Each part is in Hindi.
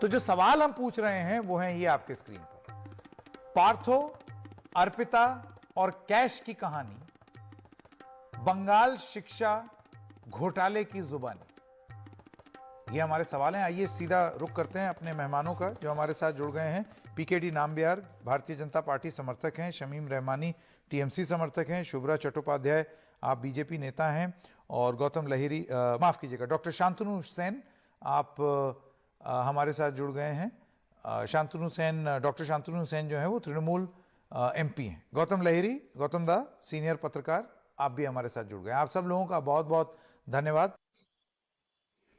तो जो सवाल हम पूछ रहे हैं वो है ये आपके स्क्रीन पर। पार्थो, अर्पिता और कैश की कहानी, बंगाल शिक्षा घोटाले की जुबानी, ये हमारे सवाल हैं। आइए सीधा रुख करते हैं अपने मेहमानों का जो हमारे साथ जुड़ गए हैं। पीकेडी नामबियार भारतीय जनता पार्टी समर्थक हैं, शमीम रहमानी टीएमसी समर्थक हैं, शुभ्रा चट्टोपाध्याय आप बीजेपी नेता हैं, और गौतम लहिरी माफ कीजिएगा डॉक्टर शांतनु सेन आप हमारे साथ जुड़ गए हैं। डॉक्टर शांतनु सेन जो है वो तृणमूल एमपी हैं। गौतम लहिरी, गौतम दा सीनियर पत्रकार, आप भी हमारे साथ जुड़ गए। आप सब लोगों का बहुत बहुत धन्यवाद।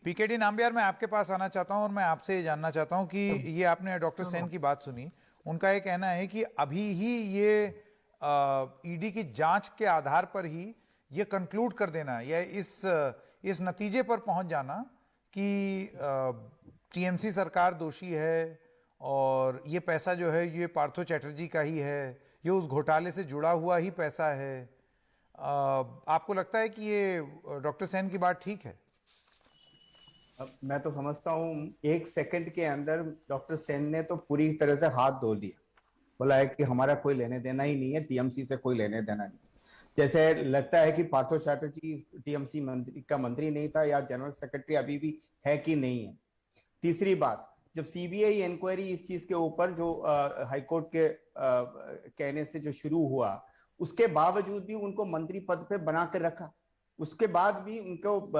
पीकेडी नामबियार, मैं आपके पास आना चाहता हूं और मैं आपसे ये जानना चाहता हूं कि ये आपने डॉक्टर सेन की बात सुनी, उनका ये कहना है कि अभी ही ये ईडी की जांच के आधार पर ही ये कंक्लूड कर देना या इस नतीजे पर पहुंच जाना कि टीएमसी सरकार दोषी है और ये पैसा जो है ये पार्थो चैटर्जी का ही है, ये उस घोटाले से जुड़ा हुआ ही पैसा है। आपको लगता है कि ये डॉक्टर सेन की बात ठीक है? मैं तो समझता हूँ 1 सेकंड के अंदर डॉक्टर सेन ने तो पूरी तरह से हाथ धो दिया, बोला है कि हमारा कोई लेने देना ही नहीं है, टीएमसी से कोई लेने देना नहीं। जैसे लगता है कि पार्थो चैटर्जी टीएमसी मंत्री नहीं था या जनरल सेक्रेटरी अभी भी है कि नहीं है। तीसरी बात, जब सीबीआई इंक्वायरी इस चीज के ऊपर जो हाईकोर्ट के कहने से जो शुरू हुआ, उसके बावजूद भी उनको मंत्री पद पे बना कर रखा, उसके बाद भी उनको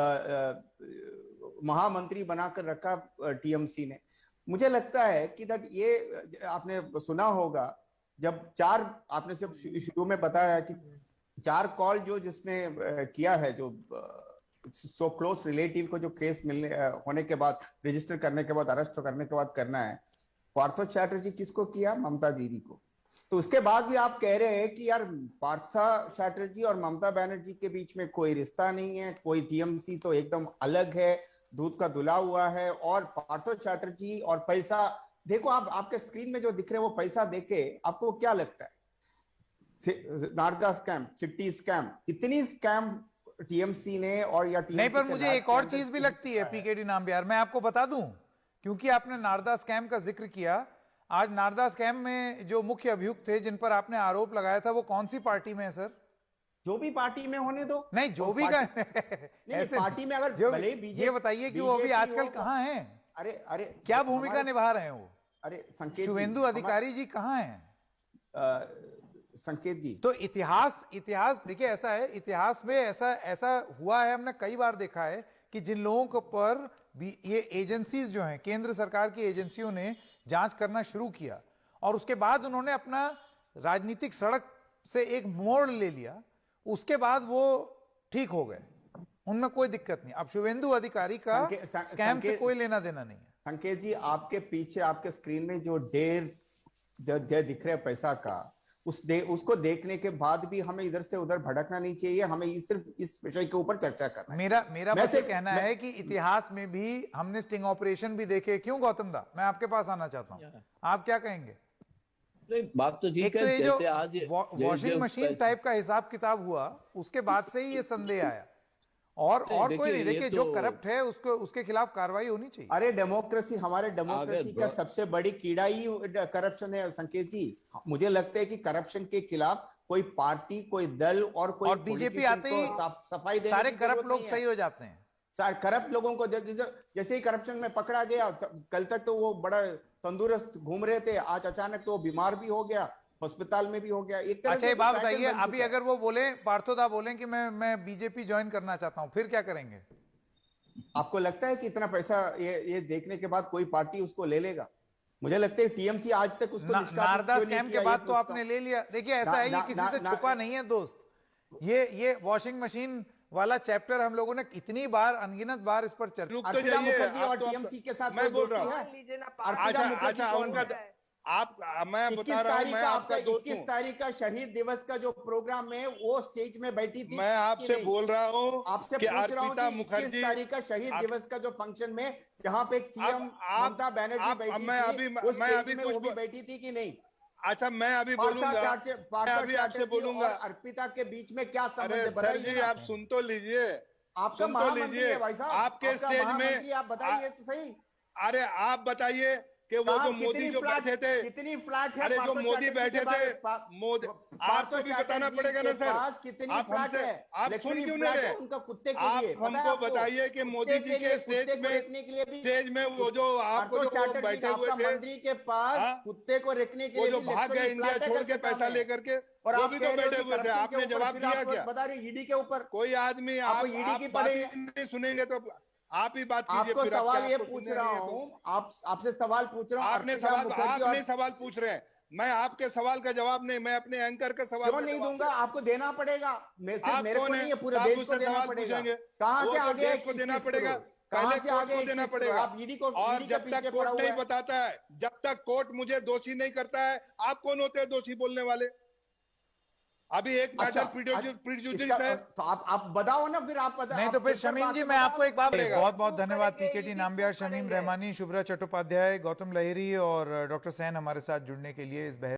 महामंत्री बनाकर रखा टीएमसी ने। मुझे लगता है कि दैट ये आपने सुना होगा जब आपने जब शुरू में बताया कि 4 कॉल जो जिसने किया है, जो सो क्लोज रिलेटिव को जो केस मिलने होने के बाद, रजिस्टर करने के बाद, अरेस्ट करने के बाद करना है, पार्थो चैटर्जी किसको किया? ममता दीदी को। तो उसके बाद भी आप कह रहे हैं कि यार पार्थो चैटर्जी और ममता बनर्जी के बीच में कोई रिश्ता नहीं है, कोई टीएमसी तो एकदम अलग है, दूध का धुला हुआ है। और पार्थो चैटर्जी और पैसा देखो, आप आपके स्क्रीन में जो दिख रहे हैं वो पैसा देके आपको क्या लगता है? नारदा स्कैम, चिट्टी स्कैम, इतनी स्कैम टीएमसी ने और या नहीं, पर मुझे एक और चीज भी लगती है पीकेडी नामबियार, मैं आपको बता दूं, क्योंकि आपने नारदा स्कैम का जिक्र किया। आज नारदा स्कैम में जो मुख्य अभियुक्त थे जिन पर आपने आरोप लगाया था वो कौन सी पार्टी में है सर? जो भी पार्टी में होने दो। नहीं, जो भी ऐसे पार्टी में अगर भले बीजेपी, ये बताइए कि वो अभी आजकल कहां हैं? अरे क्या भूमिका निभा रहे हैं वो? अरे संकेत, शुभेंदु अधिकारी जी कहां हैं? संकेत जी, तो इतिहास देखिए, ऐसा है, इतिहास में ऐसा हुआ है, हमने कई बार देखा है कि जिन लोगों को पर भी ये एजेंसीज जो हैं, केंद्र सरकार की एजेंसियों ने जांच करना शुरू किया और उसके बाद उन्होंने अपना राजनीतिक सड़क से एक मोड़ ले लिया, उसके बाद वो ठीक हो गए, उनमें कोई दिक्कत नहीं। अब शुभेंदु अधिकारी का स्कैम से कोई लेना देना नहीं है। संकेत जी, आपके पीछे आपके स्क्रीन में जो ढेर दिख रहा है पैसा का, उसको देखने के बाद भी हमें इधर से उधर भटकना नहीं चाहिए, हमें सिर्फ इस विषय के ऊपर चर्चा करना है। मेरा बस ये कहना है कि इतिहास में भी हमने स्टिंग ऑपरेशन भी देखे। क्यों गौतम दा, मैं आपके पास आना चाहता हूं, आप क्या कहेंगे? बात तो ठीक है, जैसे जो आज वॉशिंग मशीन टाइप का हिसाब किताब हुआ, उसके बाद से ही ये संदेह आया, और कोई नहीं। देखिए, जो करप्ट है उसके खिलाफ कार्रवाई होनी चाहिए। अरे डेमोक्रेसी, हमारे डेमोक्रेसी का सबसे बड़ी कीड़ा ही करप्शन है संकेत जी। मुझे लगता है कि करप्शन के खिलाफ कोई पार्टी, कोई दल और कोई बीजेपी आते ही सफाई देने सारे करप्ट लोग सही हो जाते हैं। सारे करप्ट लोगों को जैसे ही करप्शन में पकड़ा गया, कल तक तो वो बड़ा तंदुरुस्त घूम रहे थे, आज अचानक तो बीमार भी हो गया, अस्पताल में भी हो गया। एक अच्छा, ये बात बताइए, अभी अगर वो बोले, पार्थोदा बोले कि मैं बीजेपी ज्वाइन करना चाहता हूं, फिर क्या करेंगे? आपको लगता है कि इतना पैसा ये देखने के बाद कोई पार्टी उसको ले लेगा? मुझे लगता है टीएमसी आज तक उसको नारदा स्कैम के बाद तो आपने ले लिया। देखिए, ऐसा है, ये किसी से छुपा नहीं है दोस्त। ये वॉशिंग मशीन वाला चैप्टर हम लोगों ने इतनी बार, अनगिनत बार इस पर चर्चा। अर्पिता मुखर्जी और टीएमसी के साथ मैं बोल रहा हूँ, मैं बता रहा हूँ, मैं आपका दोस्त हूँ। 21 तारीख का शहीद दिवस का जो प्रोग्राम है वो स्टेज में बैठी थी। मैं आपसे बोल रहा हूँ, आपसे पूछ रहा हूँ कि 21 तारीख का शहीद दिवस का जो फंक्शन में जहाँ पे एक सीएम ममता बनर्जी बैठी थी, वो भी बैठी थी कि नहीं? अच्छा, मैं अभी बोलूंगा, अर्पिता के बीच में क्या संबंध है? सर जी, आप सुन तो लीजिए, आपका महामंत्री है भाई साहब, आपके स्टेज में आप बताइए तो सही। अरे आप बताइए कि वो जो मोदी जो बैठे थे, कितनी फ्लैट है? अरे जो पार्थो मोदी चैटर्जी बैठे के थे, बारे- मोदी, पार्थो आपको भी बताना चैटर्जी पड़ेगा ना के सर। पास कितनी आप फ्लैट हमसे, है? आप सुन लग्जरी क्यों नहीं फ्लैट रहे? है उनका कुत्ते के आप लिए। पता है हमको आपको? बताइए कि मोदी कुत्ते जी के के लिए, स्टेज कुत्ते को में, रखने के लिए भी स्टेज में वो जो आपको पार्थो जो वो चैटर्जी बैठे आपका हुए थे, मंत्री के पास हाँ? कुत्ते को रखने के वो लिए जो भी भाग गए लग्जरी इंडिया फ्लैट है छोड़ के कलकत्ता पैसा में। लेकर के, और वो आप भी कह तो रहे हो बैठे कि हुए थे, corruption के आपने ऊपर, जवाब फिर दिया आप क्या? बता रहे ईडी के ऊपर। कोई आदमी आपको आप ईडी की बात पड़ी ही है। नहीं सुनेंगे तो आप ही बात कीजिए। आपको फिर अब सवाल क्या ये आपको पूछ सुनना रहा नहीं है तो? हूँ, आपसे सवाल पूछ रहा हूँ। आपने अर्पिता सवाल, मुखर्जी आप और नहीं सवाल पूछ रहे हैं, मैं आपके सवाल का जवाब नहीं, मैं अपने एंकर का सवाल क्यों का नहीं जवाब दूंगा? दे रहा हूं। आपको देना पड़ेगा। सिर्फ आप मेरे को कौन नहीं है? है, पूरे साहब देश को मुझसे देना सवाल पड़ेगा। पूछेंगे, कहां वो से तो आ गया देश को देना 21 पड़ेगा, करोड़? पहले कहां से आ कोर्ट गया को देना 21 करोड़? पड़ेगा। आप ईडी को, और ईडी के जब पीछे तक पड़ा कोर्ट हुआ नहीं है। बताता है, जब तक कोर्ट मुझे दोषी नहीं करता है, आप कौन होते हैं दोषी बोलने वाले? अभी एक अच्छा, मैटर प्रीजुडिस इसका है। तो आप बताओ ना, फिर आप बता। नहीं तो आप फिर खुद पर शमीम बात जी तो मैं बताओ आपको एक बात, पड़ेगा। बहुत बहुत धन्यवाद पीकेटी नाम्बियार, शमीम रहमानी, शुभ्रा चट्टोपाध्याय, गौतम लहिरी और डॉक्टर सैन हमारे साथ जुड़ने के लिए इस बहस